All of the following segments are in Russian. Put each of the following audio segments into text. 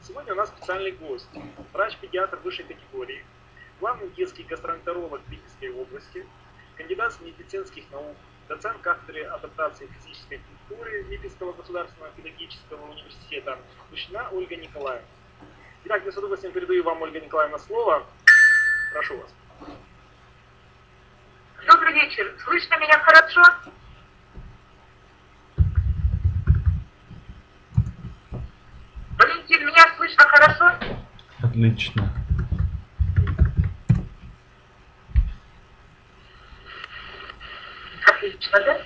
Сегодня у нас специальный гость, врач-педиатр высшей категории, главный детский гастроэнтеролог Питерской области, кандидат медицинских наук, доцент кафедры адаптации физической культуры Липецкого государственного педагогического университета, Научно Ольга Николаевна. Итак, я с удовольствием передаю вам, Ольга Николаевна, слово. Прошу вас. Добрый вечер. Слышно меня хорошо? Валентин, меня слышно хорошо? Отлично. Отлично, да?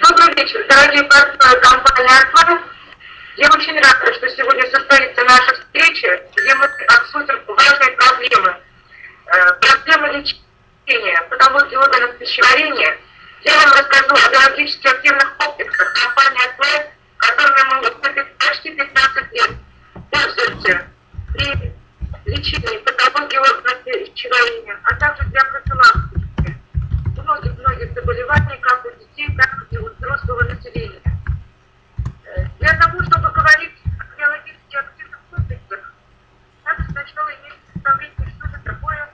Добрый вечер, дорогие партнеры компании Арт Лайф. Я очень рада, что сегодня состоится наша встреча, где мы обсудим важные проблемы. Проблемы лечения, патологии органов пищеварения. Я вам расскажу о биологически активных комплексах компании Арт Лайф, которыми мы вот почти 15 лет пользуемся при лечении патологии органов пищеварения, а также для профилактики многих заболеваний, как у детей, так и у взрослого населения. Для того, чтобы говорить о биологически активных комплексах, надо сначала иметь представление, что это такое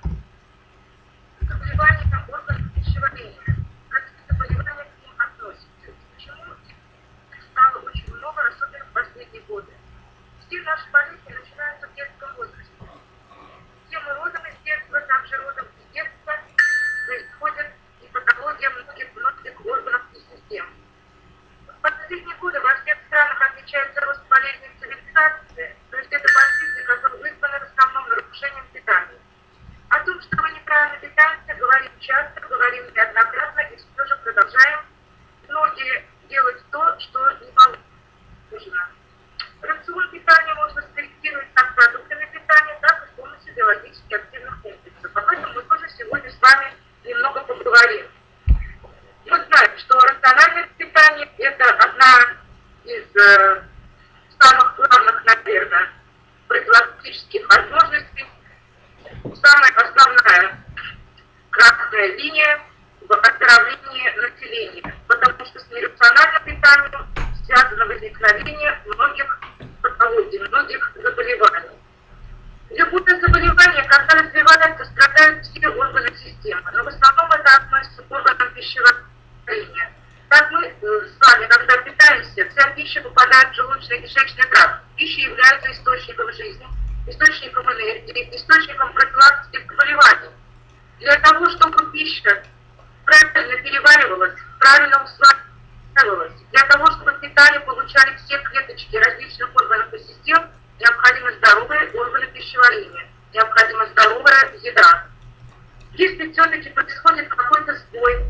заболевание органов пищеварения, какие заболевания к ним относятся, почему их стало очень много, особенно в последние годы. Все наши болезни начинаются в детском возрасте. Все мы родом из детства, также родом из детства происходит и патология многих органов и систем. В последние годы во всех странах отмечается рост болезней цивилизации, то есть это болезни, которые вызваны в основном нарушением питания. О том, что мы неправильно питаемся, говорим часто, говорим неоднократно и все же продолжаем многие делать то, что не положено. Рацион питания можно скорректировать как продуктами питания, так и с помощью биологически активных комплексов. Об этом мы тоже сегодня с вами немного поговорим. Мы знаем, что рациональное питание – это одна из самых главных, наверное, профилактических возможностей, самая основная красная линия в оздоровлении населения, потому что с нерациональным питанием связано возникновение многих патологий, многих заболеваний. Любое заболевание, когда развивается, страдают все органы системы, но в основном это относится к органам пищеварения. Так мы с вами, когда питаемся, вся пища попадает в желудочно-кишечный тракт. Пища является источником жизни, источником энергии, источником профилактики заболеваний. Для того, чтобы пища правильно переваривалась, правильно усваивалась, для того, чтобы питание получали все клеточки различных органов и систем, необходимы здоровые органы пищеварения, необходима здоровая еда. Если все-таки происходит какой-то сбой,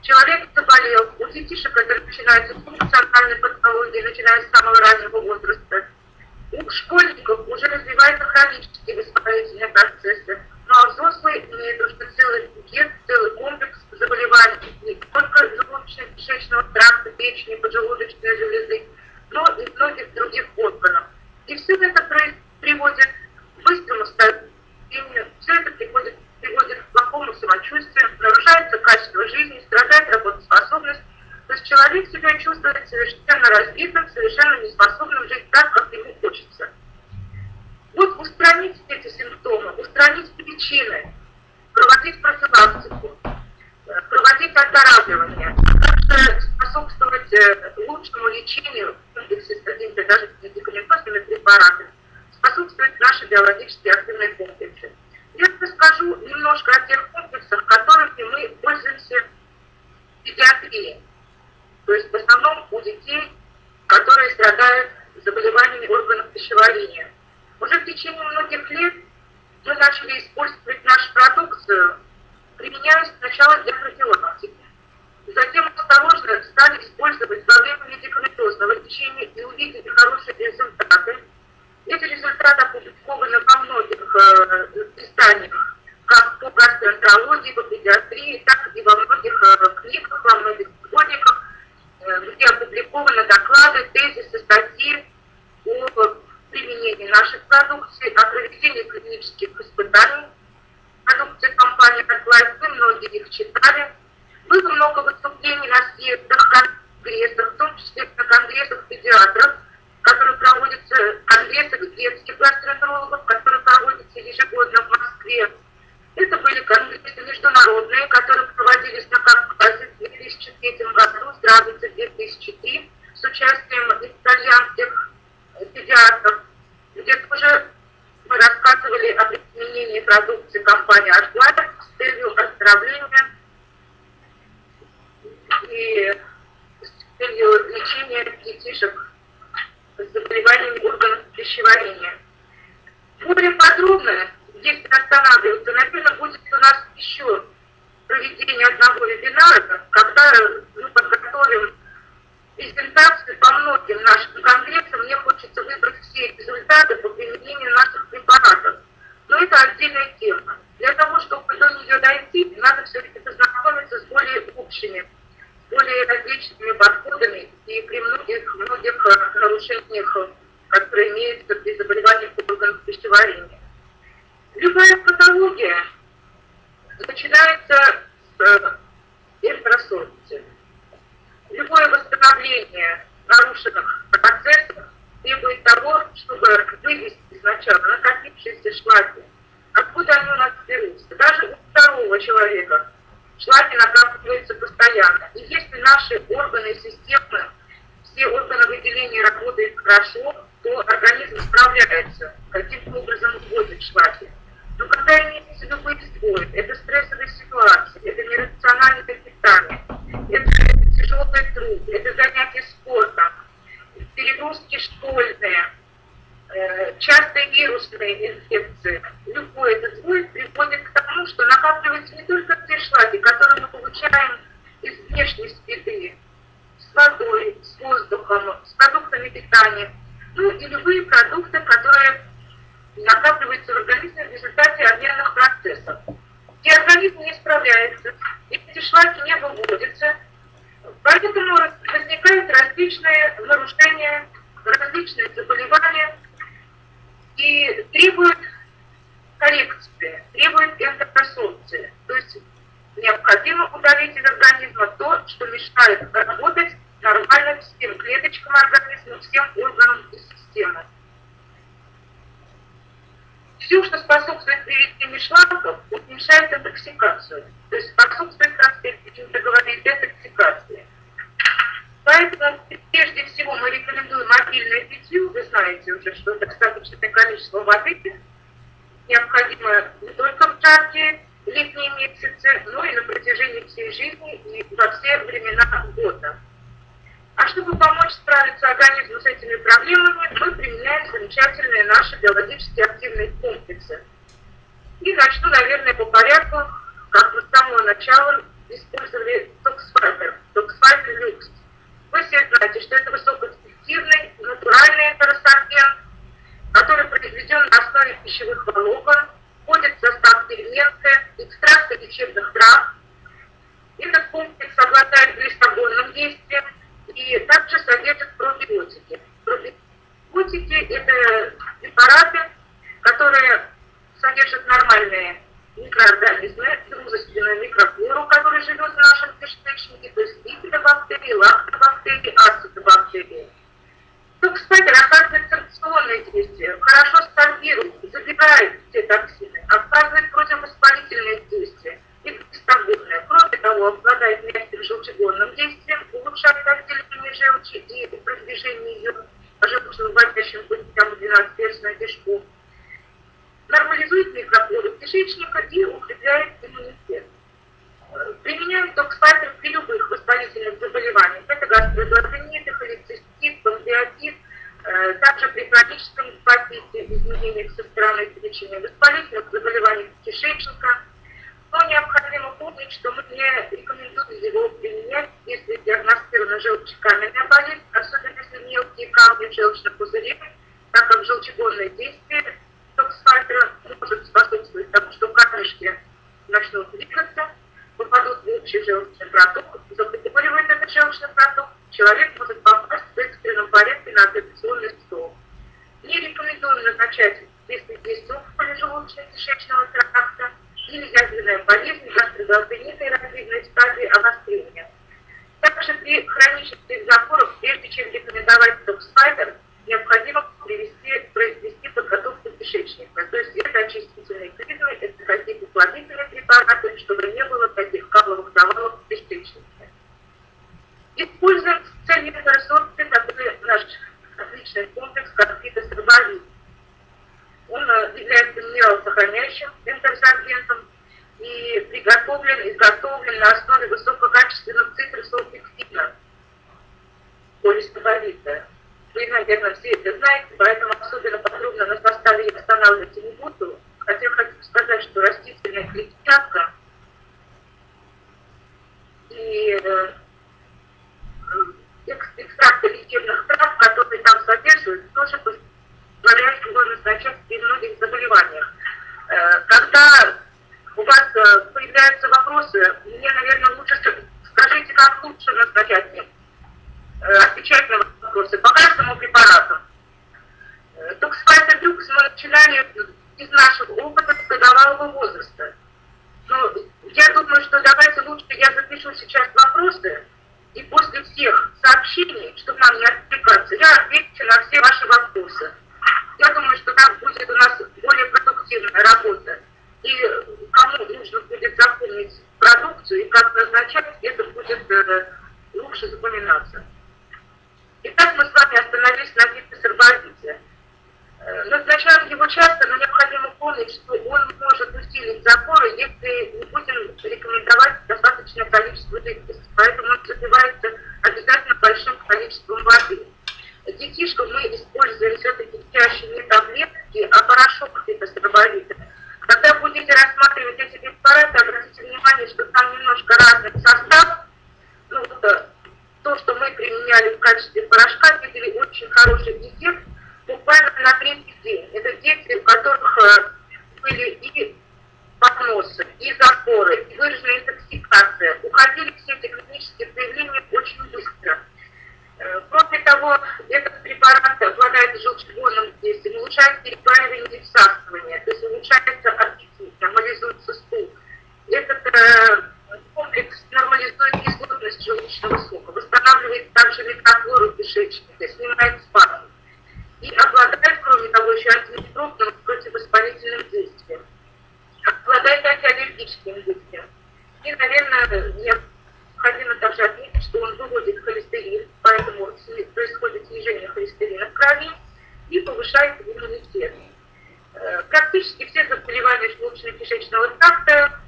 человек заболел, у детишек это начинается с функциональной патологии, начиная с самого раннего возраста. У школьников уже развиваются хронические воспалительные процессы, ну а взрослые имеют уже целый букет, целый комплекс заболеваний, не только желудочно-кишечного тракта, печени, поджелудочной железы, но и многих других органов. И все это приводит к быстрому старению, все это приводит к плохому самочувствию, нарушается качество жизни, страдает работоспособность. То есть человек себя чувствует совершенно разбитым, совершенно неспособным жить так, как ему хочется. Вот устранить эти симптомы, устранить причины, проводить профилактику, проводить оздоравливание, а также способствовать лучшему лечению в комплексе с какими-то даже медикаментозными препаратами, способствуют наши биологически активные комплексы. Я расскажу немножко о тех комплексах, которыми мы пользуемся в педиатрии, то есть в основном у детей, которые страдают заболеваниями органов пищеварения. Уже в течение многих лет мы начали использовать нашу продукцию, применяя сначала для профилактики. Затем осторожно стали использовать во время медикаментозного лечения и увидели хорошие результаты. Эти результаты опубликованы во многих изданиях, как по гастроэнтерологии, по педиатрии, так и во многих книгах, во многих сборниках, где опубликованы доклады, тезисы, статьи о применении нашей продукции, о проведении клинических испытаний продукции компании Арт Лайф. Мы многие их читали. Было много выступлений на съездах, конгрессах, в том числе на конгрессах педиатров, которые проводятся конгрессов детских гастроэнтерологов, которые проводятся ежегодно в Москве. Это были конгрессы международные, которые проводились на Кавказе в 2003 году, Здравница 2003, с участием итальянских педиатров, где тоже мы рассказывали о применении продукции компании Арт Лайф с целью оздоровления и с целью лечения детишек с заболеваниями органов пищеварения. Более подробно, если останавливаться, наверное, будет у нас еще проведение одного вебинара, когда мы подготовим презентацию по многим нашим конгрессам. Мне хочется выбрать все результаты по применению наших препаратов. Но это отдельная тема. Для того, чтобы до нее дойти, надо все-таки познакомиться с более общими, более различными подходами и при многих нарушениях, которые имеются при заболеваниях органов пищеварения. Любая патология начинается с эртросорбции. Любое восстановление нарушенных процессов требует того, чтобы вывести сначала накопившиеся шлаки. Откуда они у нас берутся? Даже у здорового человека шлаки накапливаются постоянно. И если наши органы и системы, все органы выделения работают хорошо, то организм справляется, каким-то образом вводит шлаки. Но когда имеются любые сбои, это стрессовые ситуации, это нерациональное питание, это тяжелый труд, это занятия спортом, перегрузки школьные, частые вирусные инфекции. Любой этот сбой приводит к тому, что накапливаются не только те шлаки, которые мы получаем из внешней среды, с водой, с воздухом, с продуктами питания, ну и любые продукты, которые накапливаются в организме в результате обменных процессов. И организм не справляется, эти шлаки не выводятся, поэтому возникают различные нарушения, различные заболевания и требуют коррекции, требуют энтеросорбции. То есть необходимо удалить из организма то, что мешает работать нормально всем клеточкам организма, всем органам и системам. Все, что способствует приведению шлаков, уменьшает интоксикацию. То есть способствует, как принято говорить, детоксикации. Поэтому прежде всего мы рекомендуем обильное питье. Вы знаете уже, что достаточное количество воды необходимо не только в жаркие летние месяцы, но и на протяжении всей жизни и во все времена года. А чтобы помочь справиться организму с этими проблемами, мы применяем замечательные наши биологически активные комплексы. И начну, наверное, по порядку, как мы с самого начала использовали токсфайтер, токсфайтер люкс. Вы все знаете, что это высокоэффективный, натуральный энтеросорбент, который произведен на основе пищевых волокон, входит в состав ферменты, экстракта лечебных трав. Этот комплекс обладает глистогонным действием и также содержит пробиотики. Пробиотики – это препараты, которые содержат нормальные микроорганизмы, дружественную микрофлору, которая живет в нашем кишечнике, то есть бифидобактерии, лактобактерии, ацетобактерии. Токсфайтер оказывает санкционное действие, хорошо сорбирует, забирает все токсины, оказывает противовоспалительное действие и глистогонное. Кроме того, обладает мягким желчегонным действием, улучшает отделение желчи и продвижение ее по желчно-выводящим путям в 12-перстную кишку. Нормализует микрофлору кишечника и укрепляет иммунитет. Применяем токсфайтер при любых воспалительных заболеваниях. Это гастроэнтерит, холецистит, панкреатит, также при хроническом гепатите, изменениях со стороны печени, воспалительных заболеваниях кишечника. Но необходимо помнить, что мы не рекомендуем его применять, если диагностирована желчекаменная болезнь, особенно если мелкие камни в желчном пузыре, так как желчегонное действие токсфайтера может способствовать тому, что камешки начнут двигаться, попадут в общий желчный проток, закупоривает этот желчный проток, человек может попасть в экстренном порядке на операционный стол. Не рекомендуем назначать, если есть опухоль желудочно-кишечного тракта или язвенная болезнь, гастрогастринита и различные стадии обострения. Также при хронических запорах, прежде чем рекомендовать токсфайтер, необходимо произвести кишечника. То есть это очистительные клизмы, это какие-то плодительные препараты, чтобы не было таких капловых завалов в кишечнике. Используем в целях ресурсы такой наш отличный комплекс, как фитосорбовид. Он является минералосохраняющим интерсорбентом и изготовлен на основе высококачественных цитрусовых пектинов, полисорбовида. Вы, наверное, все это знаете, поэтому особенно подробно на составе я останавливаться не буду. Хотя хочу сказать, что растительная клетчатка и экстракты лечебных трав, которые там содержатся, тоже позволяют его назначать при многих заболеваниях. Когда у вас появляются вопросы, мне, наверное, лучше скажите, как лучше назначать им. Отвечать на вопросы по каждому препарату. Токсфайтодюкс мы начинали из нашего опыта с годовалого возраста. Но я думаю, что давайте лучше я запишу сейчас вопросы, и после всех сообщений, чтобы нам не отвлекаться, я отвечу на все ваши вопросы. Я думаю, что там будет у нас более продуктивная работа. И кому нужно будет запомнить продукцию и как назначать, это будет лучше запоминаться. Итак, мы с вами остановились на фитосорбовиде. Назначаем его часто, но необходимо помнить, что он может усилить запоры, если не будем рекомендовать достаточное количество жидкости. Поэтому он запивается обязательно большим количеством воды. Детишкам мы используем все-таки чаще не таблетки, а порошок фитосорбовида. Когда будете рассматривать эти препараты, обратите внимание, что там немножко разный состав. Ну, то, что мы применяли в качестве порошка, видели очень хороший эффект буквально на третий день. Это дети, у которых были и подносы, и запоры, и выраженная интоксикация. Уходили все эти клинические проявления очень быстро. Кроме того, этот препарат обладает желчегонным действием, улучшает переваривание и всасывание, то есть улучшается аппетит, нормализуется стул. Этот комплекс нормализует кислотность желудочного сока, восстанавливает также микрофлору кишечника, снимает спазм. И обладает, кроме того, еще антимикробным противовоспалительным действием. Обладает антиаллергическим действием. И, наверное, необходимо также отметить, что он выводит холестерин, поэтому происходит снижение холестерина в крови и повышает иммунитет. Практически все заболевания желудочно-кишечного тракта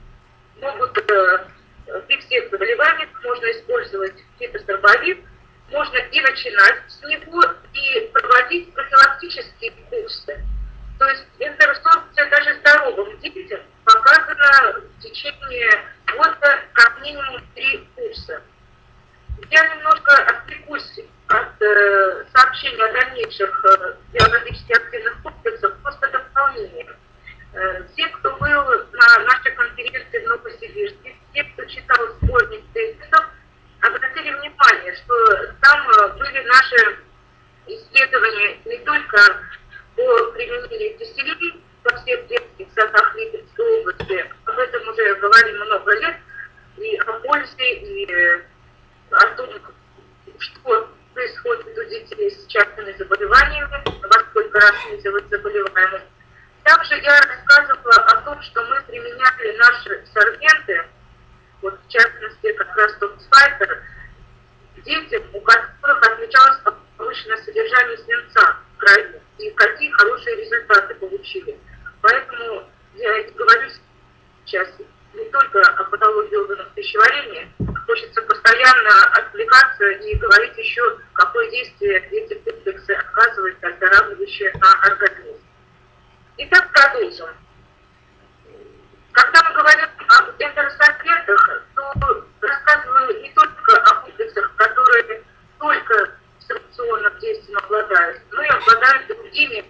могут, при всех заболеваниях можно использовать фитосорбовид, можно и начинать с него, и проводить профилактические курсы. То есть интерсорбция даже здоровым детям показана в течение года как минимум 3 курса. Я немножко отвлекусь от сообщения о дальнейших биологически активных комплексах, просто дополнение. Все, кто был на нашей конференции в Новосибирске, те, кто читал сборник тезисов, обратили внимание, что там были наши исследования не только по применению киселей во всех детских садах Липецкой области, об этом уже говорим много лет, и о пользе, и о том, что происходит у детей с частными заболеваниями, во сколько раз снизилась заболеваемость. Также я рассказывала о том, что мы применяли наши сорбенты, вот в частности как раз токсфайтер, детям, у которых отмечалось повышенное содержание свинца в крови, и какие хорошие результаты получили. Поэтому я и говорю сейчас не только о патологии органов пищеварения, хочется постоянно отвлекаться и говорить еще, какое действие эти комплексы оказывают оздоравливающее на организм. Итак, продолжим. Когда мы говорим об интерсорбентах, то рассказываю не только о комплексах, которые только санкционным действием обладают, но и обладают другими,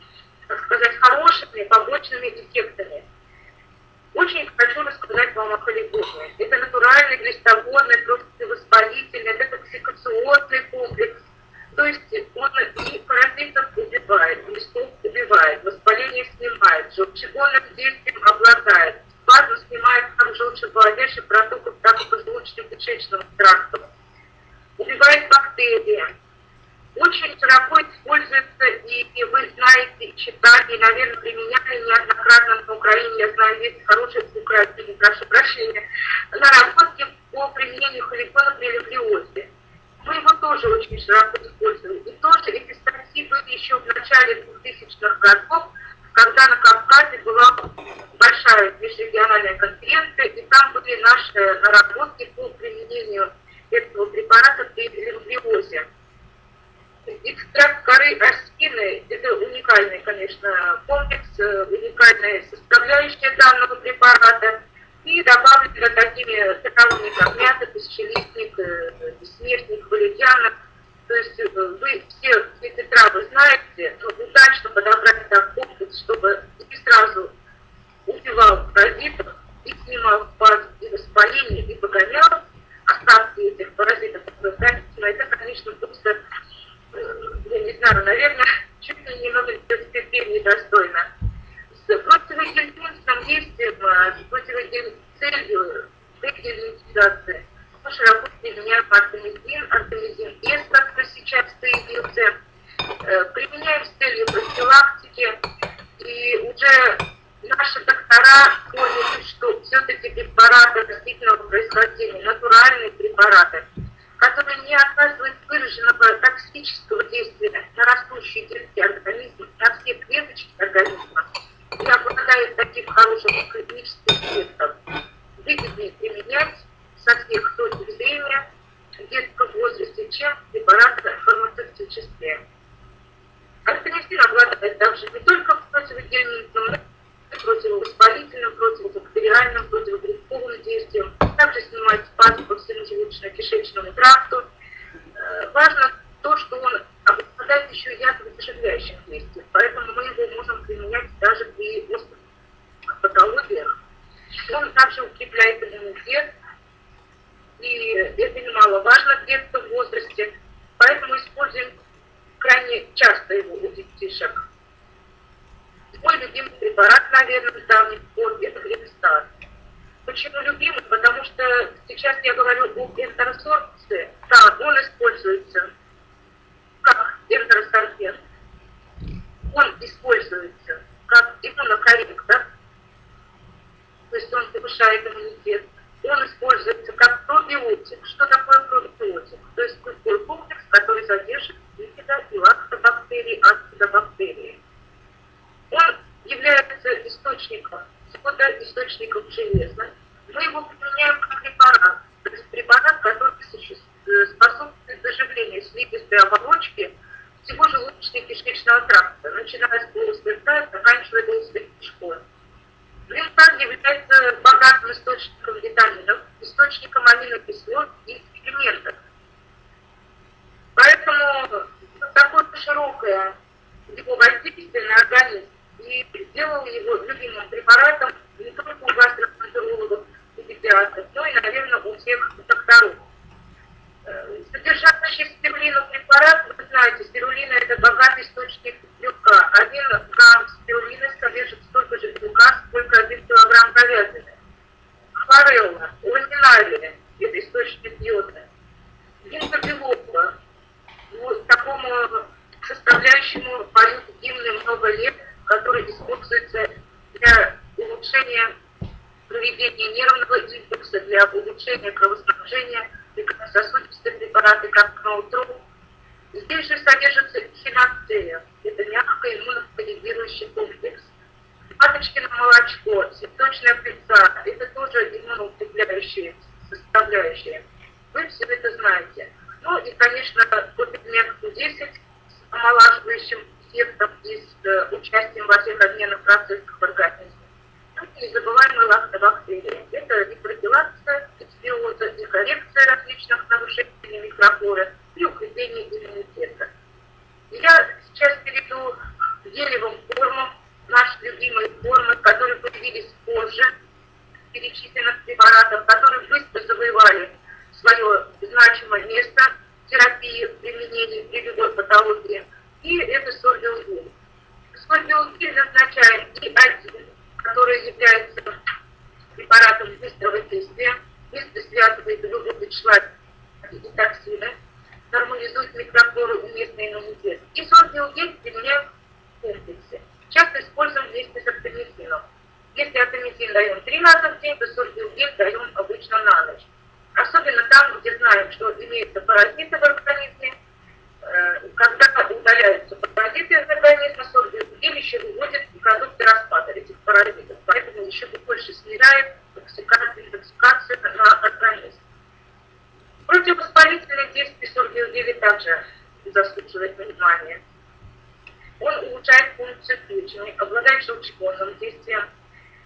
так сказать, хорошими побочными эффектами. Очень хочу рассказать вам о холигоне. Это натуральный, глистогонный, противовоспалительный, детоксикационный комплекс. То есть он и паразитов убивает, листов убивает, воспаление снимает, желчегонным действием обладает, спазм снимает как желчевыводящих протоков, так и позвоночно-кишечного тракта, убивает бактерии. Очень широко используется, и вы знаете, читали, наверное, применяли неоднократно на Украине. Я знаю, есть хорошие в Украине, прошу прощения, наработки по применению халифона при леблиозе. Мы его тоже очень широко используем. И тоже эти статьи были еще в начале 2000-х годов, когда на Кавказе была большая межрегиональная конференция, и там были наши наработки по применению этого препарата при леблиозе. Экстракт коры осины – это уникальный, конечно, комплекс, уникальная составляющая данного препарата. И добавлю туда такими травами, как мята, тысячелистник, бессмертник, валерьяна. То есть вы все эти травы знаете, но удачно подобрать так комплекс, чтобы и сразу убивал паразитов, и снимал фазу и воспаление, и погонял остатки этих паразитов. Это, конечно, просто, я не знаю, наверное, чуть ли немного терпения недостойно. С противогельминтным действием, с противогельцелью, дегельминтизации, мы широко применяем артемизин С, который сейчас появился, применяем с целью профилактики, и уже наши доктора поняли, что все-таки препараты растительного происхождения, натуральные препараты, которые не оказывают выраженного токсического действия на растущие клетки организма, на все клеточки организма, и обладают таким хорошим клиническим эффектом, выгоднее применять со всех точек зрения в детском возрасте, чем препараты фармацевтические. Артемизин обладает также не только противогельминтным, но и противовоспалительным, противобактериальным, противогрибковым действием. Также снимает спазм по всему желудочно-кишечному тракту. Важно то, что он обладает еще ядовито-заживляющим действием, поэтому мы его можем применять даже при острых патологиях. Он также укрепляет иммунитет, и это немаловажно в детском возрасте, поэтому используем крайне часто его у детишек. Мой любимый препарат, наверное, с давних пор, это глифосат. Почему любимый? Потому что сейчас я говорю об энтеросорбции. Да, он используется как энтеросорбент. Он используется как иммунокорректор, то есть он повышает иммунитет. Он используется как пробиотик. Что такое пробиотик? То есть такой комплекс, который содержит бифидо- и лактобактерии, ацидобактерии. Он является источником сода, источником железа. Мы его применяем как препарат. То есть препарат, который способствует заживлению слизистой оболочки всего желудочно-кишечного тракта, начиная с полости рта и заканчивая полости кишкой. Глифосат является богатым источником витаминов, источником аминокислот и пигментов. Поэтому такое широкое его воздействие на организм и сделал его любимым препаратом не только у гастроэнтерологов и педиатров, но и, наверное, у всех докторов. Содержащий спирулину препарат, вы знаете, спирулина – это богатый источник белка. 1 грамм спирулины содержит столько же белка, сколько 1 килограмм говядины. Хлорелла, ламинария – это источник йода. Гинкобелоба, такому составляющему поют гимны много лет, который используется для улучшения проведения нервного импульса, для улучшения кровоснабжения, сосудистые препараты, как Научно. Здесь же содержится хиноцея, это мягкий иммунокоррегирующий комплекс. Маточкино молочко, цветочная пыльца, это тоже иммуноукрепляющие составляющие. Вы все это знаете. Ну и, конечно, кофе-мед 10 с омолаживающим эффектом и с участием во всех обменных процессах в организме. Ну и незабываемые лактобактерии. Это и профилакция дисбиоза, и коррекция различных нарушений микрофлоры, и укрепление иммунитета. Я сейчас перейду к гелевым формам, наши любимые формы, которые появились позже перечисленных препаратов, которые быстро завоевали свое значимое место в терапии, применении при любой патологии. И это сорбиогель. Сорбиогель назначаем И1, который является препаратом быстрого действия, быстро связывает и выводит шлаки и токсины, нормализует микрофлору и местный иммунитет. И сорбиогель применяем в комплексе. даем 3 раза в день, то сорбиогель даем обычно на ночь. Особенно там, где знаем, что имеются паразиты в организме. Когда удаляются паразиты из организма, сорбиогель еще выводит продукты распада этих паразитов. Поэтому еще больше снижает интоксикацию на организм. Противовоспалительные действия сорбиогеля также заслуживает внимания. Он улучшает функцию печени, обладает желчегонным действием.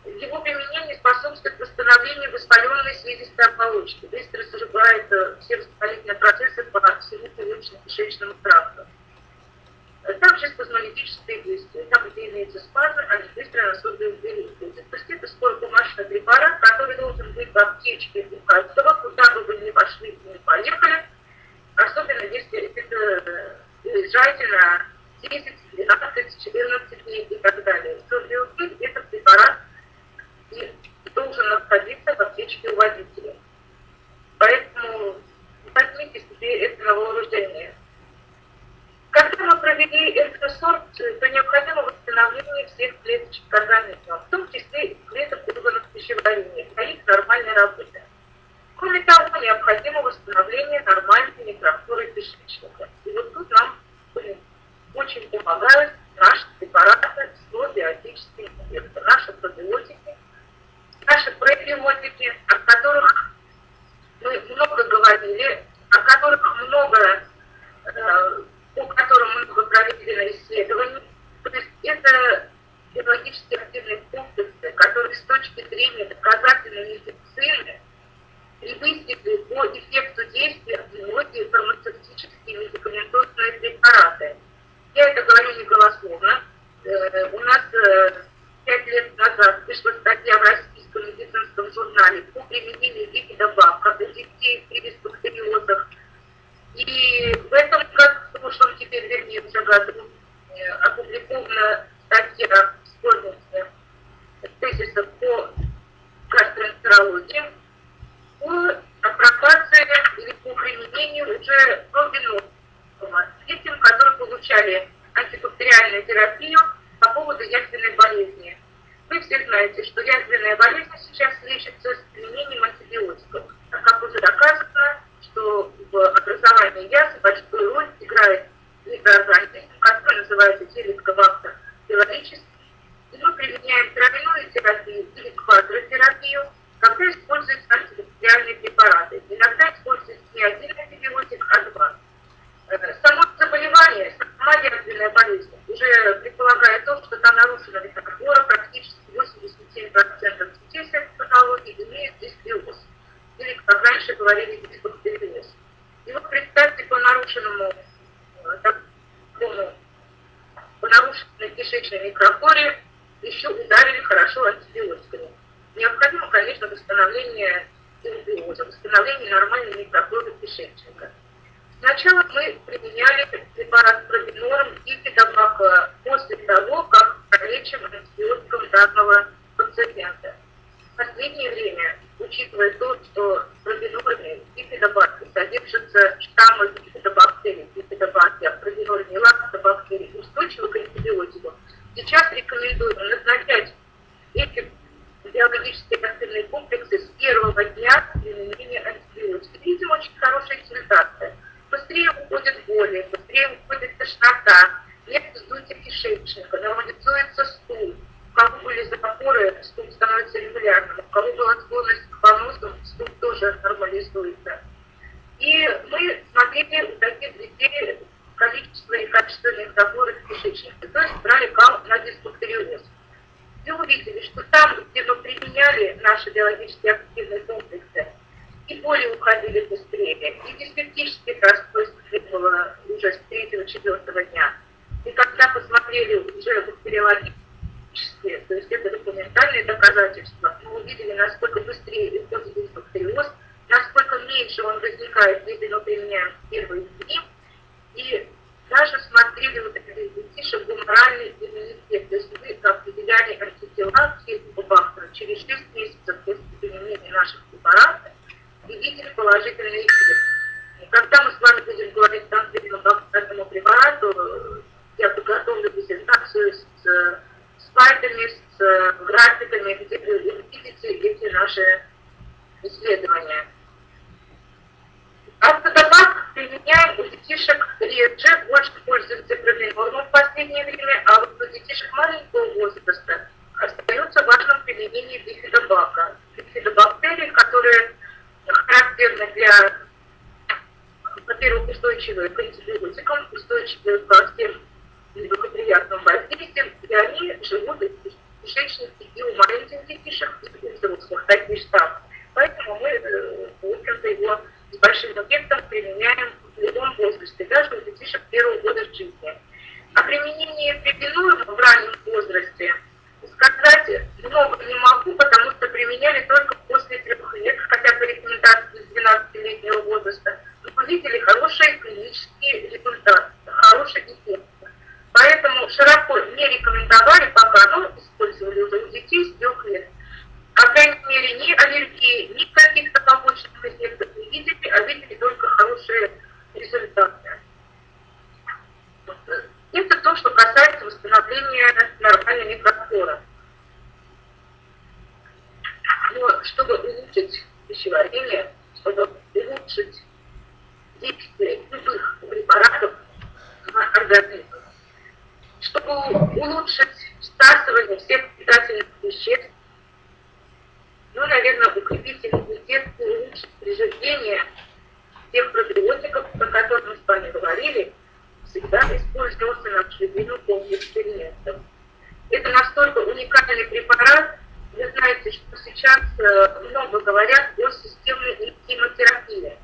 Его применение способствует восстановлению воспаленной слизистой оболочки, быстро зажигает все воспалительные процессы по всему желудочно-кишечному тракту. Также спазмолитические действия. Там, где имеется спазм, они быстро на сорбиогель уходят. То есть это скоропомощный препарат, который должен быть в аптечке у каждого, куда бы вы ни пошли, ни поехали. Особенно если это уезжаете на 10, 12, 14 дней и так далее. Сорбиогель – это препарат, и должен находиться в аптечке у водителя. Поэтому возьмите себе это на вооружение. Когда мы провели электросорбцию, то необходимо восстановление всех клеточек организма, в том числе и клеток органов пищеварения, для их нормальной работы. Кроме того, необходимо восстановление нормальной микрофлоры кишечника. И вот тут нам очень помогают наши препараты с пробиотическим эффектом, наши пробиотики, наши пребиотики, о которых мы много говорили, о которых по которым много проведено исследований. То есть это биологически активные комплексы, которые с точки зрения доказательно медицины превысили по эффекту действия многие фармацевтические медикаментозные препараты. Я это говорю не голословно. У нас 5 лет назад вышла статья в российском медицинском журнале по применению гипидобавок у детей при дисбактериозах. И в этом году, в прошлом теперь, вернее, уже году, опубликована статья в сборнике тезисов по гастроэнтерологии, по апробации или по применению уже пробинорма детям, которые получали антибактериальную терапию по поводу язвенной болезни. Вы все знаете, что язвенная болезнь сейчас лечится с применением антибиотиков, так как уже доказано, что в образовании язв большую роль играет микроорганизм, который называется телеткобактер пилорический. И мы применяем тройную терапию или квадротерапию, когда используются антибактериальные препараты. Иногда используется не один антибиотик, а два. Само заболевание, сама язвенная болезнь, уже предполагает то, что там нарушена микрофлора, практически 87% детей с этой патологией имеют дисбиоз. Или, как раньше говорили, дисбактериоз. И вот представьте, по нарушенной кишечной микрофлоре еще ударили хорошо антибиотиками. Необходимо, конечно, восстановление дисбиоза, восстановление нормальной микрофлоры кишечника. Сначала мы применяли препарат пробинорм и гипидобавка после того, как пролечим антибиотиком данного пациента. В последнее время, учитывая то, что в пробинорме и гипидобавке содержатся штаммы гипидобактерий, пробинорме лактобактерий, устойчивых к антибиотикам, сейчас рекомендуем назначать эти биологические активные комплексы с первого дня применения антибиотиков. Видим очень хорошая результаты. Быстрее уходят боли, быстрее уходит тошнота, нет вздутия кишечника, нормализуется стул. У кого были запоры, стул становится регулярным. У кого была склонность к поносам, стул тоже нормализуется. И мы смотрели у таких детей количество и качество микрофлоры в кишечнике. То есть брали кал на дисбактериоз. И увидели, что там, где мы применяли наши биологически активные комплексы, и боли уходили быстрее, и диспептических расстройств не было уже с 3-4 дня. И когда посмотрели уже бактериологические, то есть это документальные доказательства, мы увидели, насколько быстрее уходит дисбактериоз, насколько меньше он возникает, если мы применяем первые дни, и даже смотрели вот эти детишек гуморальный иммунитет, то есть мы определяли антитела к бактериям через 6 месяцев после применения наших препаратов, и видели положительный эффект. Когда мы с вами будем говорить конкретно по этому препарату, я подготовлю презентацию с слайдами, с графиками, где вы видите наши исследования. Автодобавок применяем у детишек реже, больше пользуются профилированным в последнее время, а вот у детишек маленького возраста остается важным применение бифидобака. Бифидобактерии, которые характерны для, во-первых, устойчивые к антибиотикам, устойчивые ко всем неблагоприятным воздействиям, и они живут в кишечнике и у маленьких детишек, и у взрослых, такие штаммы. Поэтому мы, в общем-то, его с большим эффектом применяем в любом возрасте, даже у детишек первого года жизни. О применении препинуема в раннем возрасте сказать много не могу, потому что применяли только после 3 лет, хотя по рекомендации с 12-летнего возраста, мы видели хорошие клинические результаты, хороший эффект. Поэтому широко не рекомендовали пока, но использовали уже у детей с 3 лет. По крайней мере, ни аллергии, ни каких-то побочных эффектов не видели, а видели только хорошие результаты. Это то, что касается восстановления нормальной микрофлоры. Но чтобы улучшить пищеварение, чтобы улучшить действие любых препаратов на организм, чтобы улучшить всасывание всех питательных веществ, ну, наверное, укрепить иммунитет и улучшить приживление тех пробиотиков, о которых мы с вами говорили, всегда использовался наш любимый комплекс экспериментов. Это настолько уникальный препарат. Вы знаете, что сейчас много говорят о системной химиотерапии.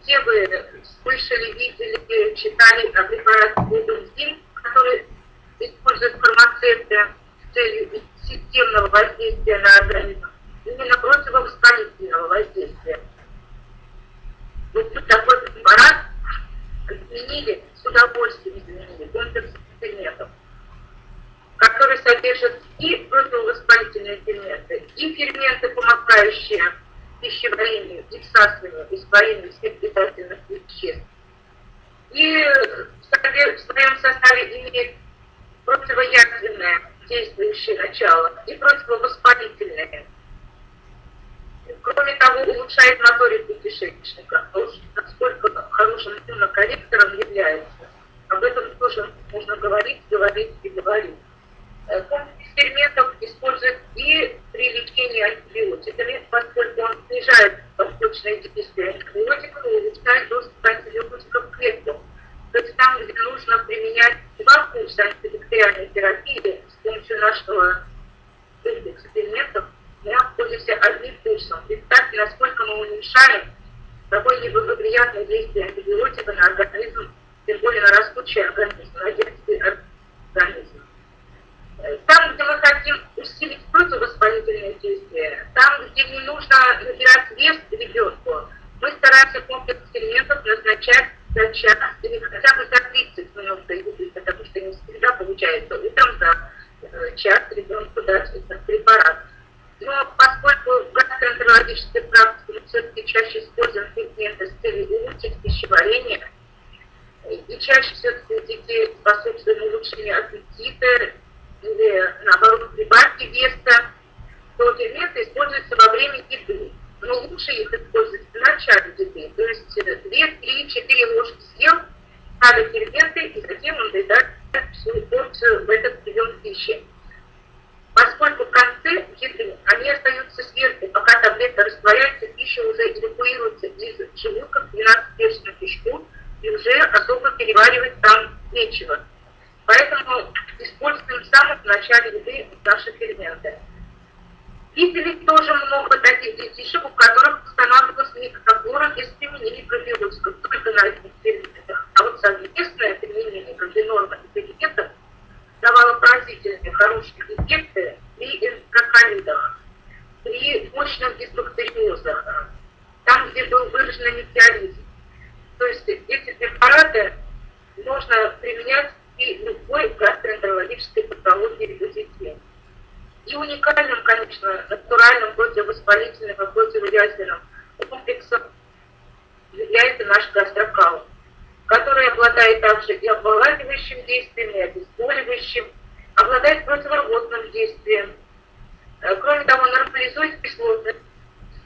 Все вы слышали, видели, читали о препарате Будензин, который используют фармацевты с целью системного воздействия на организм, именно противовоспалительного воздействия. Вот такой препарат изменили, с удовольствием изменили комплекс экспериментов, который содержит и противовоспалительные ферменты, и ферменты, помогающие пищеварению и всасыванию, усвоению всех питательных веществ. И в своем составе имеет противоязвенное действующее начало и противовоспалительное. Кроме того, улучшает моторику кишечника, насколько хорошим иммунокорректором является. Об этом тоже можно говорить и говорить. Комплекс ферментов используют и при лечении антибиотиками, поскольку он снижает побочное действие антибиотиков и улучшает доступ антибиотиков к клеткам. То есть там, где нужно применять 2 курса антибактериальной терапии с помощью нашего комплекса ферментов, мы обходимся 1 курсом. Представьте, насколько мы уменьшаем такое неблагоприятное действие антибиотика на организм, тем более на растущий организм, на детский организм. Там, где мы хотим усилить противовоспалительное действие, там, где не нужно набирать вес ребенку, мы стараемся комплекс ферментов назначать за час или хотя бы за 30 минут до еды, потому что не всегда получается утром за час ребенку дать этот препарат. Но поскольку в гастроэнтерологической практике мы все-таки чаще используем ферменты с целью улучшить пищеварение, и чаще все-таки у детей способствует улучшению аппетита или, наоборот, прибавки веса, то ферменты используются во время еды. Но лучше их использовать в начале еды. То есть 2, 3, 4 ложки съел, ставят ферменты, и затем он доедает всю порцию в этот прием пищи. Поскольку в конце еды они остаются сверху, пока таблетка растворяется, пища уже эвакуируется из желудка в 12-перстную кишку, и уже особо переваривать там нечего. Поэтому используем в самом начале еды наши ферменты. Видели тоже много таких детишек, у которых устанавливалась микрофлора без применения пробиотиков, только на этих ферментах. А вот совместное применение комбинованных ферментов давало поразительные хорошие эффекты при энтероколитах, при мощных дисбактериозах, там, где был выражен метеоризм. То есть эти препараты можно применять при любой гастроэнтерологической патологии у детей. И уникальным, конечно, натуральным противовоспалительным и противоязвенным комплексом является наш гастрокал, который обладает также и обволакивающим действием, и обезболивающим, обладает противорвотным действием. Кроме того, нормализует кислотность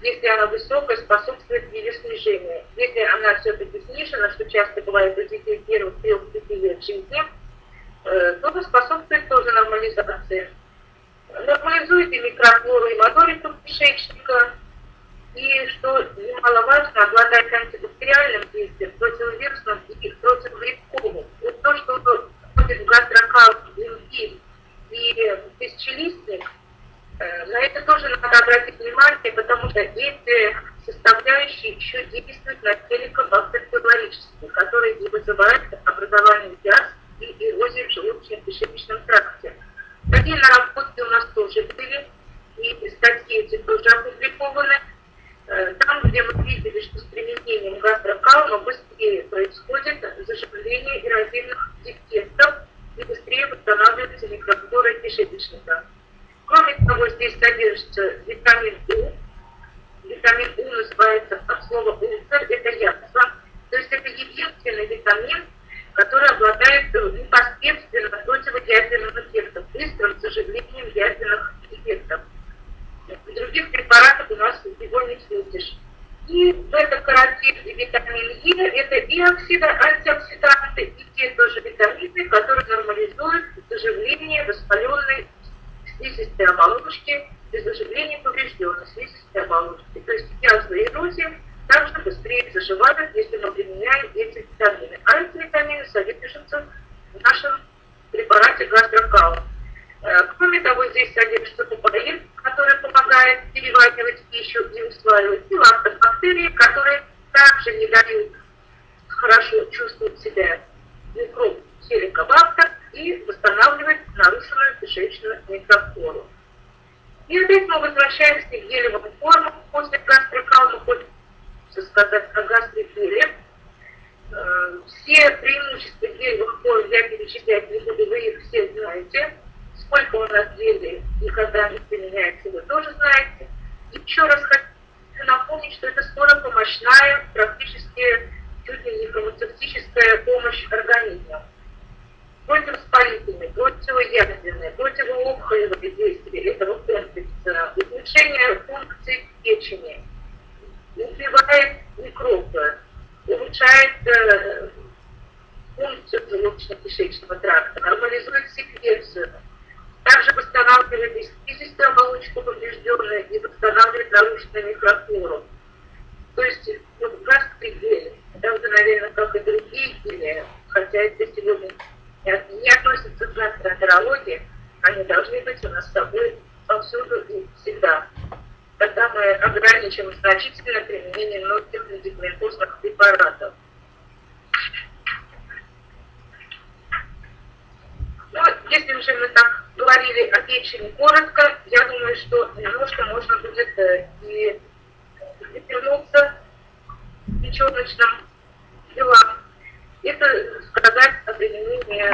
если она высокая, способствует ее снижению. Если она все-таки снижена, что часто бывает у детей первых 3-5 лет жизни, то способствует тоже нормализации. Нормализует и микрофлору, и моторику кишечника, и, что немаловажно, обладает антибактериальным действием, противовирусным и противогрибковым. Вот то, что входит в гастрокал, лимфит и бесчелистник, на это тоже надо обратить внимание, потому что эти составляющие еще действуют на хеликобактер пилорический, который и вызывает образование язв и эрозию в желудочно-кишечном тракте. Такие наработки у нас тоже были, и статьи эти тоже опубликованы. Там, где мы видели, что с применением гастрокалма быстрее происходит заживление эрозивных дефектов и быстрее восстанавливается микрофлора кишечника. Кроме того, здесь содержится витамин У. Витамин У называется от слова «ультра», это ядство. То есть это единственный витамин, который обладает непосредственно противоядерным эффектом, быстрым заживлением ядерных эффектов. Других препаратов у нас его не встретишь. И бета-каротин и витамин Е – это и антиоксиданты, и те тоже витамины, которые нормализуют заживление воспаленной слизистой оболочки и заживление поврежденной слизистой оболочки. То есть язвы и эрозия также быстрее заживают, если мы применяем эти витамины. А эти витамины содержатся в нашем препарате гастрокал. Кроме того, здесь содержится папаин, который помогает переваривать пищу и усваивать, и лактобактерии, которые также не дают хорошо чувствовать себя микроб хеликобактер и восстанавливать нарушенную кишечную микрофлору. И опять мы возвращаемся к гелевым формам после гастрокалма, хочется сказать о гастрифиле. Все преимущества гелевых форм я перечислять не буду, вы их все знаете. Сколько у нас гелей и когда они применяются, вы тоже знаете. И еще раз хочу напомнить, что это скоропомощная, практически чуть ли не фармацевтическая помощь организму. Противовоспалительные, противоядерные, противоопухолевые действия этого комплекса, улучшение функций печени, убивает микробы, улучшает функцию желудочно-кишечного тракта, нормализует секрецию, также восстанавливает и слизистую оболочку поврежденную и восстанавливает нарушенную микрофлору. То есть гастрогель, это уже, наверное, как и другие гели, хотя это сегодня не относятся к гастроэнтерологии, они должны быть у нас с собой повсюду и всегда. Тогда мы ограничим значительно применение многих медикаментозных препаратов. Ну, если уже мы так говорили о печени коротко, я думаю, что немножко можно будет и вернуться к печеночным делам. Это сказать о применении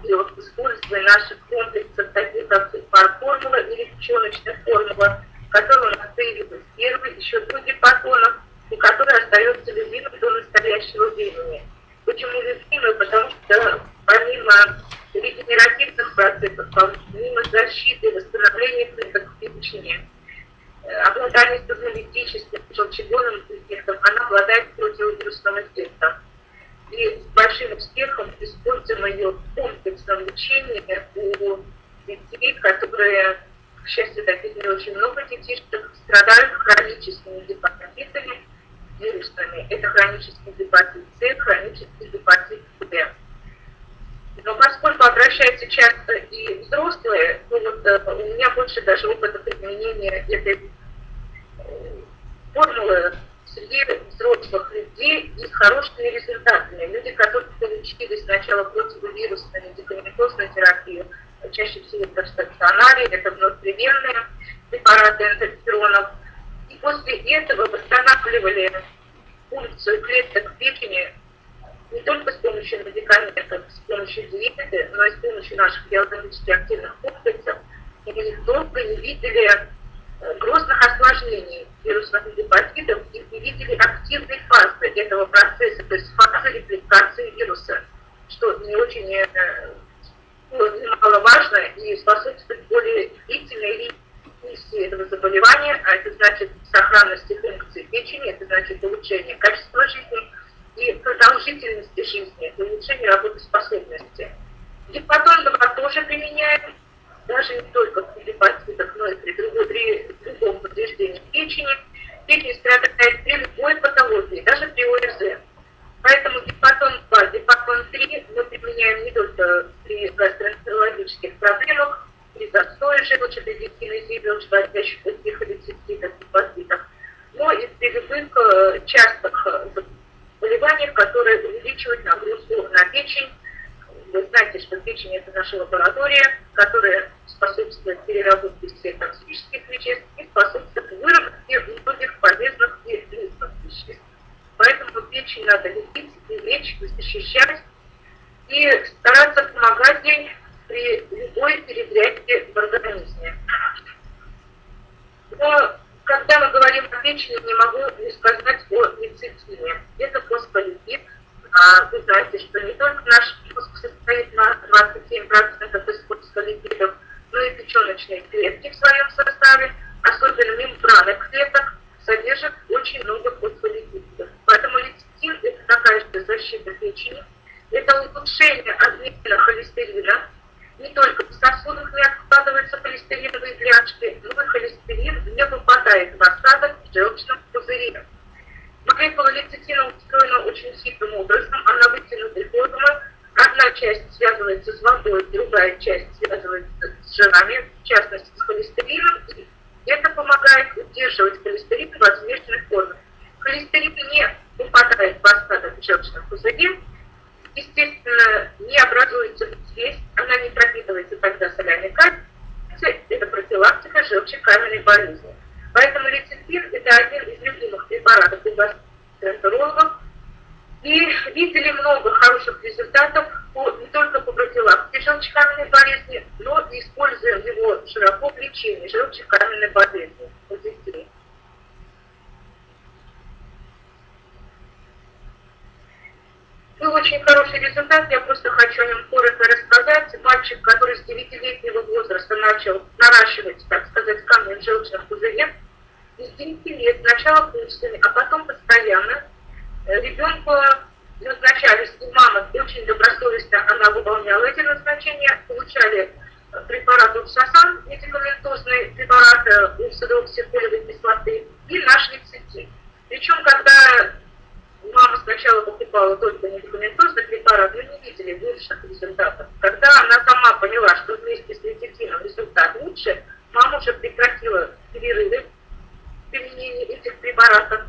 и использовании наших комплексов, таких как формула или печеночная формула, которая у нас появилась первой, еще до гипотонов, и которая остается любимой до настоящего времени. Почему любимой? Потому что помимо регенеративных процессов, помимо защиты, восстановления клеток в печени, обладание спазмолитическим, желчегонным эффектом, она обладает противовирусным эффектом. И с большим успехом используем ее в комплексном лечении у детей, которые, к счастью, таких не очень много детишек, страдают хроническими гепатитами вирусными. Это хронический гепатит С, хронический гепатит Б. Но поскольку обращаются часто и взрослые, то вот у меня больше даже опыта применения этой формулы среди взрослых людей и с хорошими результатами. Люди, которые получили сначала противовирусную медикаментозную терапию, чаще всего это в стационаре, это внутривенные препараты интерферонов, и после этого восстанавливали функцию клеток печени не только с помощью медикаментов, с помощью диеты, но и с помощью наших биологически активных комплексов, и мы долго не видели грозных осложнений вирусных гепатитов и не видели активной фазы этого процесса, то есть фазы репликации вируса, что не очень немаловажно и способствует более длительной развития этого заболевания, а это значит сохранности функций печени, это значит улучшение качества жизни и продолжительности жизни, улучшение работоспособности. Гепатон 2 тоже применяем, даже не только при гепатитах, но и при другом повреждении печени. Печень страдает при любой патологии, даже при ОРЗ. Поэтому гепатон 2, гепатон 3 мы применяем не только при гастроэнтерологических проблемах, при застое желчевыводительной желчевыводящих путях, холециститах, гепатитах, но и при любых частых заболеваниях, которые увеличивают нагрузку на печень. Вы знаете, что печень – это наша лаборатория, которая способствует переработке всех токсических веществ и способствует выработке многих полезных и вредных веществ. Поэтому печень надо лечить, беречь, защищать и стараться помогать ей при любой передряге в организме. Но когда мы говорим о печени, не могу не сказать о лецитине. Это фосфолипид. Вы знаете, что не только наш мозг состоит на 27% из фосфолипидов, но и печеночные клетки в своем составе, особенно мембраны клеток, содержат очень много фосфолипидов. Поэтому лецитин – это такая же защита печени, это улучшение обмена холестерина. Не только в сосудах не откладываются холестериновые бляшки, но и холестерин не попадает в осадок в желчном пузыре. Молекула лецитина устроена очень хитрым образом, она вытянутой формы. Одна часть связывается с водой, другая часть связывается с жирами, в частности с холестерином. И это помогает удерживать холестерин в размешанной форме. Холестерин не попадает в осадок в желчном пузыре, естественно, не образуется взвесь, она не пропитывается тогда соляной кальцием, это профилактика желчекаменной болезни. Поэтому лецитин – это один из любимых препаратов у гастроэнтерологов. И видели много хороших результатов не только по профилактике желчекаменной болезни, но и используем его широко в лечении желчекаменной болезни у детей. Был очень хороший результат, я просто хочу о нем коротко рассказать. Мальчик, который с 9-летнего возраста начал наращивать, так сказать, камни в желчном пузыре, с 9 лет, сначала курсами, а потом постоянно, ребенку назначались, и мама очень добросовестно, она выполняла эти назначения, получали препарат уксасан, медикаментозный препарат урсодоксифолиевой кислоты и наш лецитин. Причем, когда мама сначала покупала только медикаментозный препарат, мы не видели лучших результатов. Когда она сама поняла, что вместе с лецитином результат лучше, мама уже прекратила перерывы применения этих препаратов.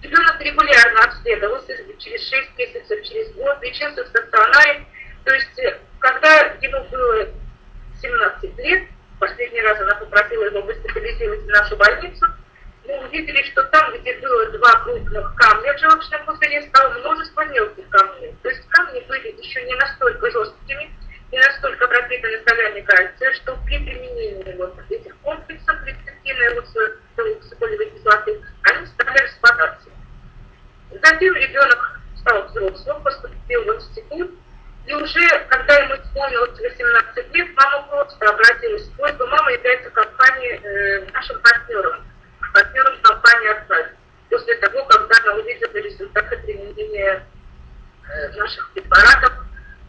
Ребенок регулярно обследовался через 6 месяцев, через год, лечился в стационаре. То есть, когда ему было 17 лет, последний раз она попросила его госпитализировать в нашу больницу, мы увидели, что там, где было 2 крупных камня в желчном пузыре, стало множество мелких камней. То есть камни были еще не настолько жесткими, не настолько пропитаны солями кальция, что при применении вот этих комплексов лецитина и урсодоксифолиевой кислоты они стали распадаться. Затем ребенок стал взрослым, поступил в институт, и уже, когда ему исполнилось 18 лет, мама просто обратилась с просьбой. Мама является нашим партнером компании «Арт Лайф». После того, когда она увидела результаты применения наших препаратов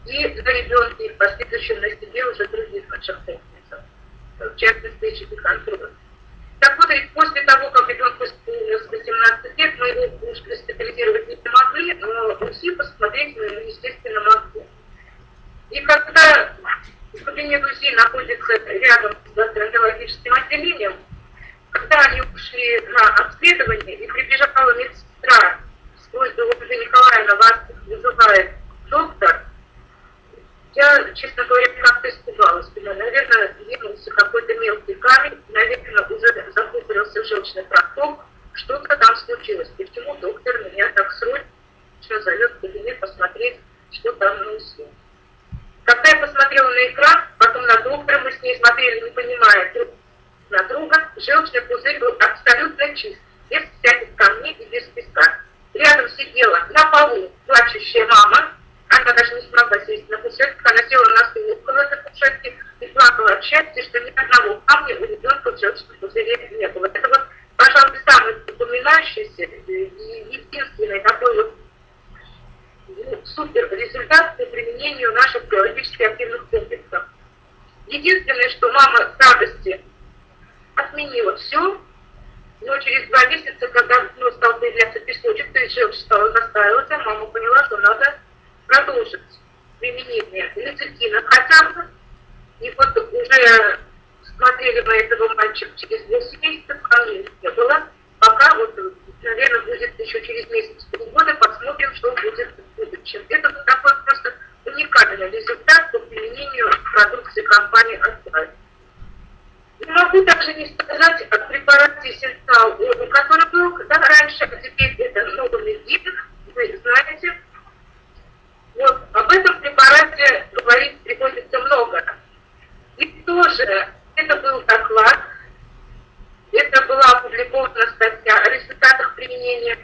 и на ребенке, и в последующем на себе уже других наших комплексов, в частности, эпиконтроля. Так вот, и после того, как ребенку исполнилось 18 лет, мы его уж госпитализировать не могли, но УЗИ посмотреть мы его, естественно, могли. И когда кабинет УЗИ находится рядом с гастроэнтерологическим отделением, когда они ушли на обследование, и прибежала медсестра с просьбой: Ольга Николаевна, вас вызывает доктор, я, честно говоря, как-то испугалась. Наверное, двинулся какой-то мелкий камень, наверное, уже закупорился желчный проток, что-то там случилось. Почему доктор меня так срочно зовет в кабинет посмотреть, что там на УЗИ? Когда я посмотрела на экран, потом на доктора, мы с ней смотрели, не понимая друг на друга, желчный пузырь был абсолютно чист, без всяких камней и без песка. Рядом сидела на полу плачущая мама, Она даже не смогла сесть на кушетку, она села на стул около этой кушетки и плакала от счастья, что ни одного камня у ребенка в желчном пузыре не было. Это вот, пожалуй, самый запоминающийся и единственный такой вот супер результат по применению наших биологически активных комплексов. Единственное, что мама с радости отменила все, но через 2 месяца, когда стал появляться песочек, то есть желчь стала застаиваться, мама поняла, что надо продолжить применение лецитина хотя бы. И вот уже смотрели мы этого мальчика через 8 месяцев, камней не было. Пока вот, наверное, будет еще через месяц, 3 года, посмотрим, что будет в будущем. Это такой просто уникальный результат по применению продукции компании Арт Лайф. Не могу также не сказать о препарате Сенсал, который был раньше, а теперь это новый вид, вы знаете. Вот об этом препарате говорить приходится много. И тоже это был доклад, это была опубликована статья о результатах применения.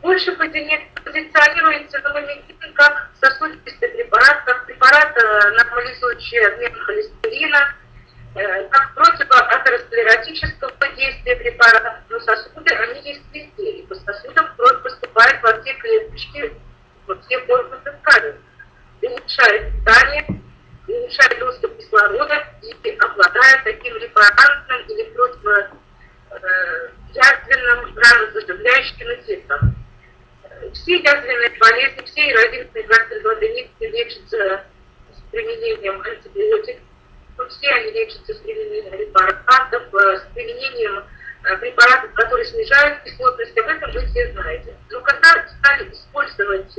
Больше позиционируется новомедицин как сосудистый препарат, как препарат, нормализующий обмен холестерина, как противоатеросклеротического действия препарата. Но сосуды, они есть везде, и по сосудам кровь поступает во все клеточки, во все органы ткани, улучшает питание, улучшает доступ кислорода и обладает таким репарантным или противоязвенным ранозаживляющим эффектом. Все язвенные болезни, все эрозивные гастроденты лечатся с применением антибиотиков, все они лечатся с применением репаратов, с применением препаратов, которые снижают кислотность, об этом вы все знаете. Но когда стали использовать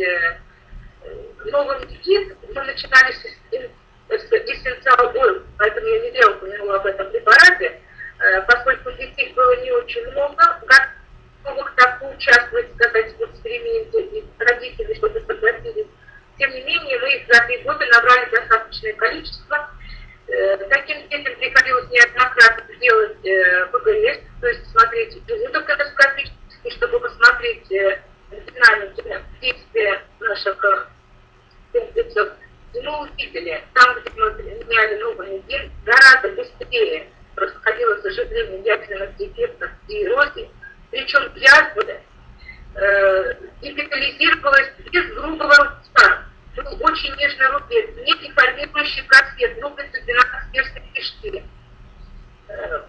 новый вид, мы начинали с Essential Oil, поэтому я не зря упомянула об этом препарате, поскольку детей было не очень много, готовых так поучаствовать, сказать, в эксперименте, и родители что-то согласились. Тем не менее, мы их за 3 года набрали достаточное количество. Таким детям приходилось неоднократно делать ПГС, то есть смотреть желудок эндоскопический, чтобы посмотреть динамику действия наших комплексов. И мы увидели, там, где мы применяли новый ген, гораздо быстрее происходило заживление язвенных дефектов и эрозий, причем язвы депитализировалась без грубого рубца. Был очень нежный рубец, не деформирующий корсет, рубец 12 перстной кишки.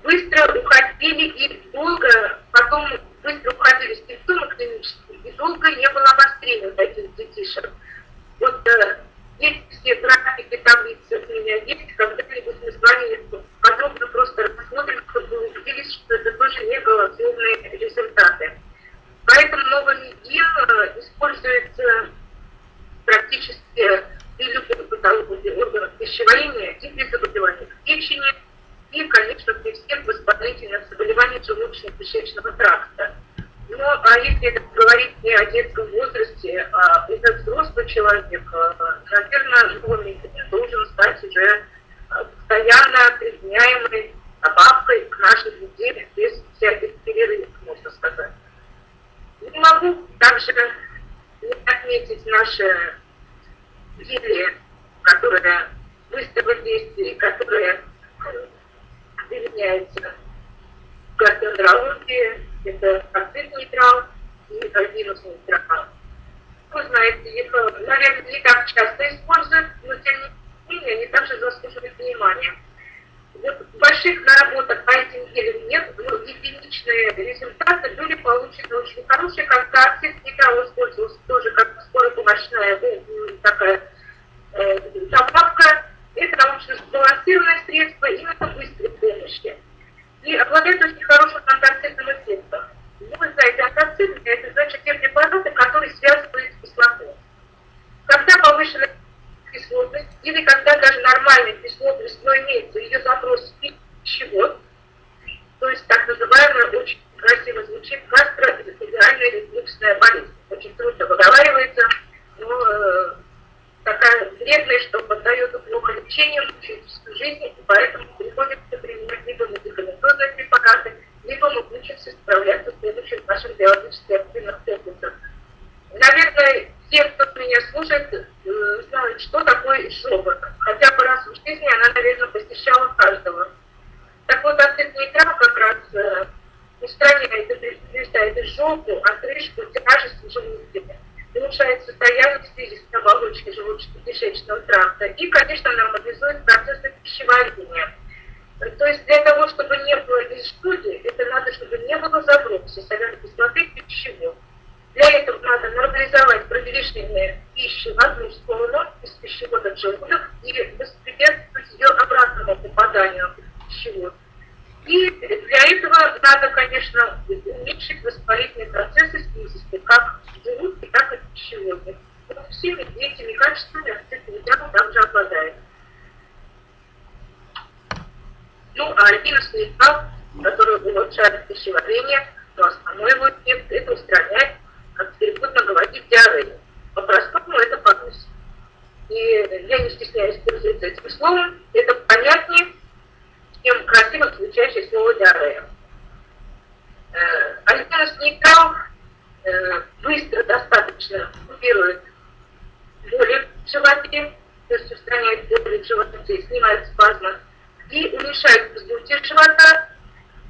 Быстро уходили и долго, потом быстро уходили симптомы клинические, и долго не было обострения таких детишек. Вот есть все графики, таблицы у меня есть, когда-нибудь мы с вами подробно просто рассмотрим, чтобы вы убедились, что это тоже не голословные результаты. Поэтому новый ген используется практически при любой патологии органов пищеварения и при заболеваниях печени, и, конечно, при всех воспалительных заболеваниях желудочно-кишечного тракта. Ну, а если это говорить не о детском возрасте, а это взрослый человек, наверное, новый медицин должен стать уже постоянно применяемой добавкой к нашей еде без всяких перерывов, можно сказать. Не могу также не отметить наши гели, которые быстрого действия, которые применяются в гастроэнтерологии. Это ацет-нейтрал и винус-нейтрал. Вы знаете, их, наверное, не так часто используют, но тем не менее они также заслуживают внимания. Вот больших наработок по этим гелям нет, но единичные результаты были получены очень хорошие, когда ацет-нейтрал использовался тоже как скоропомощная такая добавка. Это научно сбалансированное средство именно быстрой помощи. И обладает очень хорошим антоцидным эффектом. Ну, вы знаете, антоцидные — это значит те препараты, которые связывают с кислотой. Когда повышенная кислотность, или когда даже нормальная кислотность, но имеется ее запрос в пищевод, то есть так называемая, очень красиво звучит, гастроэзофагиальная рефлюксная болезнь. Очень трудно выговаривается, но такая вредная, что поддается плохо лечению, мучает всю жизнь, и поэтому приходится применять либо медикаментозные препараты, либо мы учимся справляться с следующим нашим биологически активных комплексом. Наверное, те, кто меня слушает, устраняет и повреждает изжогу, отрыжку, тяжесть в желудке, улучшает состояние слизистой оболочки желудочно-кишечного тракта и, конечно, нормализует процессы пищеварения. То есть для того, чтобы не было изжоги, это надо, чтобы не было заброса соляной кислоты пищевой. Для этого надо нормализовать продвижение пищи в одну сторону из пищевода в желудок и воспрепятствовать ее обратному попаданию в пищевод. И для этого надо, конечно, уменьшить воспалительные процессы слизистой, как в желудке, так и в пищеводе. Вот всеми этими качествами ацетилвитамин также обладает. Ну, а альпиновский металл, который улучшает пищеварение, но основной его эффект – это устранять, как теперь модно говорить, диарею. По-простому это понос. И я не стесняюсь пользоваться этим словом, это понятнее, чем красиво звучащее слово диарея. Альпиновский металл быстро достаточно купирует боли в животе, то есть устраняет боли в животе, снимает спазмы, и уменьшает вздутие живота,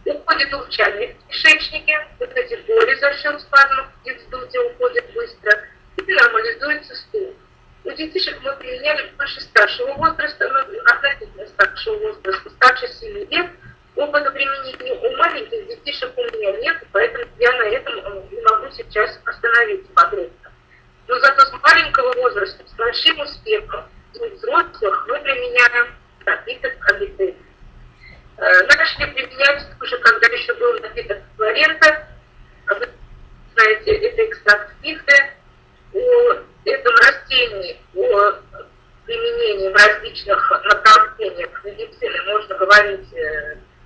уходит урчание в кишечнике, вот эти боли за счет спазмов и вздутия уходят быстро, и нормализуется стул. У детишек мы применяли больше старшего возраста, относительно старшего возраста, старше 7 лет. Опыта применения у маленьких детишек у меня нет, поэтому я на этом не могу сейчас остановиться подробно. Но зато с маленького возраста, с большим успехом, у взрослых мы применяем напиток объединение. Начали применять уже, когда еще был напиток флорента. Вы знаете, это экстракт пихты. О этом растении, о применении в различных направлениях медицины можно говорить,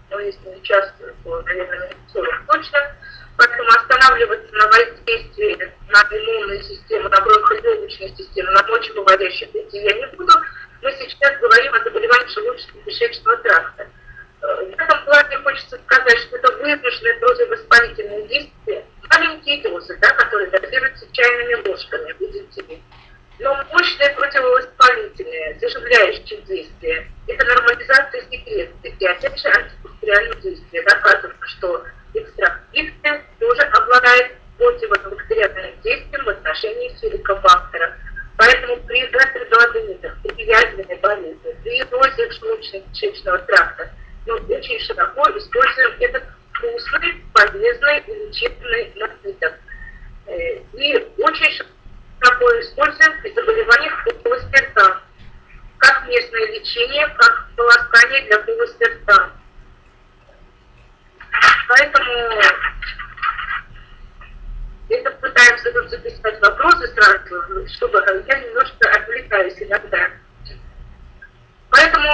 но если не часто, то, наверное, минут 40 точно. Поэтому останавливаться на воздействии на иммунную систему, на бронхолегочную систему, на мочевыводящие пути я не буду. Мы сейчас говорим о заболеваниях желудочно-кишечного тракта. В этом плане хочется сказать, что это выраженные противовоспалительные действия, маленькие дозы, да, которые дозируются чайными ложками, видите ли. Но мощные противовоспалительные, заживляющие действия, это нормализация секреции и опять же антибактериальные действия. Доказано, что экстракт пихты тоже обладает противобактериальным действием в отношении хеликобактера. Поэтому при гастродуоденитах, при язвенной болезни, при эрозе желудочно-кишечного тракта мы очень широко используем этот вкусный, полезный и лечебный напиток. И очень широко используем при заболеваниях полости рта, как местное лечение, как полоскание для полости рта. Поэтому это пытаемся тут записать вопросы сразу, чтобы я немножко отвлекаюсь иногда. Поэтому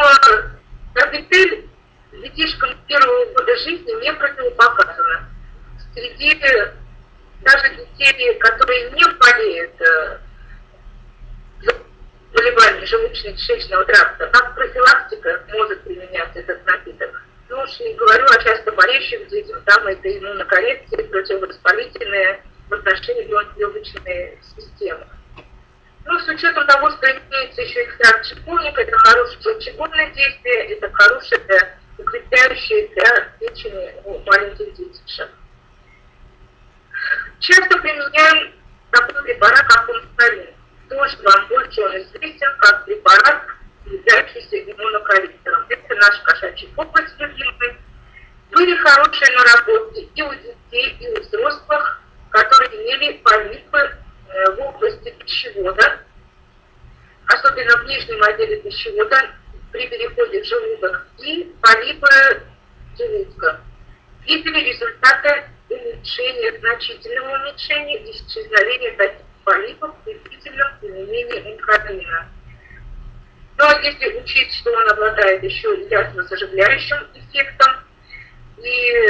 орбитель детишкам первого года жизни не противопоказано. Среди даже детей, которые не болеют заболеваниями желудочно-кишечного тракта, как профилактика может применяться этот напиток. Ну уж не говорю о часто болеющих детях, там это иммунокоррекции, противовоспалительные в отношении бронхолегочной системы. Ну, с учетом того, что имеется еще экстракт шиповника, это хорошее желчегонное действие, это хорошее укрепляющее для печени у маленьких детишек. Часто применяем такой препарат, как функциональный. Тоже вам больше он известен как препарат, являющийся иммунокорректором. Это наш кошачий опыт любимый. Были хорошие наработки и у детей, и у взрослых, которые имели полипы в области пищевода, особенно в нижнем отделе пищевода, при переходе в желудок, и полипы желудка. Видели результаты уменьшения, значительного уменьшения и исчезновения таких полипов при длительном применении онколина. Но если учесть, что он обладает еще язво-заживляющим эффектом и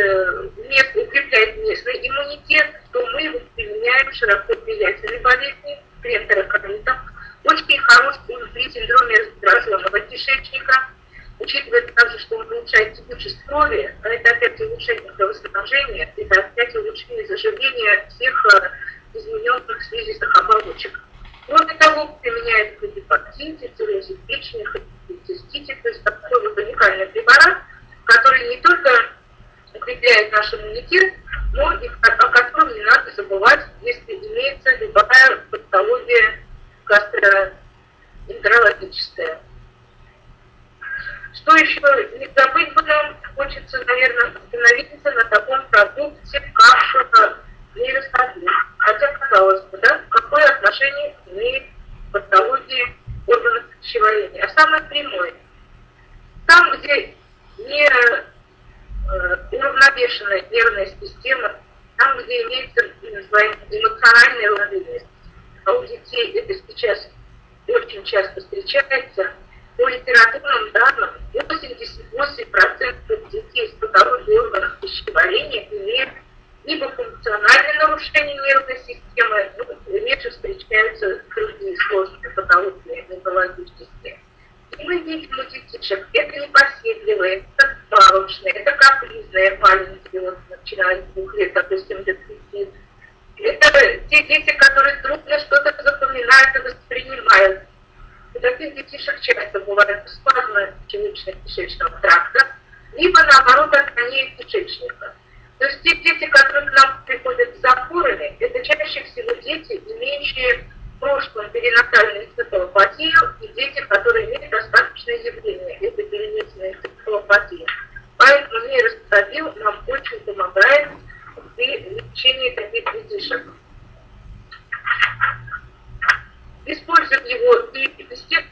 укрепляет местный иммунитет, то мы его применяем широко при язвенной болезни, при энтероколитах. Очень хорош при синдроме раздраженного кишечника. Учитывая также, что он улучшает текучесть крови, а это опять улучшение кровоснабжения, это опять улучшение заживления всех измененных слизистых оболочек. Кроме того, применяет при гепатите, циррозе печени, цистите, то есть такой вот уникальный препарат, который не только укрепляет наш иммунитет, но и о котором не надо забывать, если имеется любая патология гастроэнтерологическая. Что еще не забыть бы нам, хочется, наверное, остановиться на таком продукте, как нейростатин. Хотя, казалось бы, да, какое отношение имеет к патологии органов пищеварения? А самое прямое. Там, где не уравновешенная нервная система, там, где имеется эмоциональная лобильность, а у детей это сейчас очень часто встречается, по литературным данным 88% детей с патологией органов пищеварения имеют либо функциональное нарушение нервной системы, реже встречаются другие сложные патологии неврологические. И мы видим у детишек, это непоседливые, это бабушные, это капризные маленькие, вот, начиная с 2 лет, допустим, до 5. Это те дети, которые трудно что-то запоминают и воспринимают. У таких детишек часто бывают спазмы желудочно-кишечного тракта, либо, наоборот, отклонение кишечника. То есть те дети, которые к нам приходят с запорами, это чаще всего дети, имеющие в прошлом перинатальную энцефалопатию, и дети, которые имеют достаточное явление, это перенесенная энцефалопатия. Поэтому нейростатин нам очень помогает при лечении таких детишек. Используем его и из тех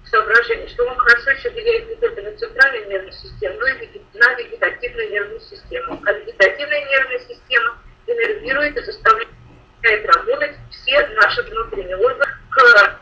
соображений, что он хорошо еще влияет не только на центральную нервную систему, но и на вегетативную нервную систему. А вегетативная нервная система иннервирует и заставляет работать все наши внутренние органы к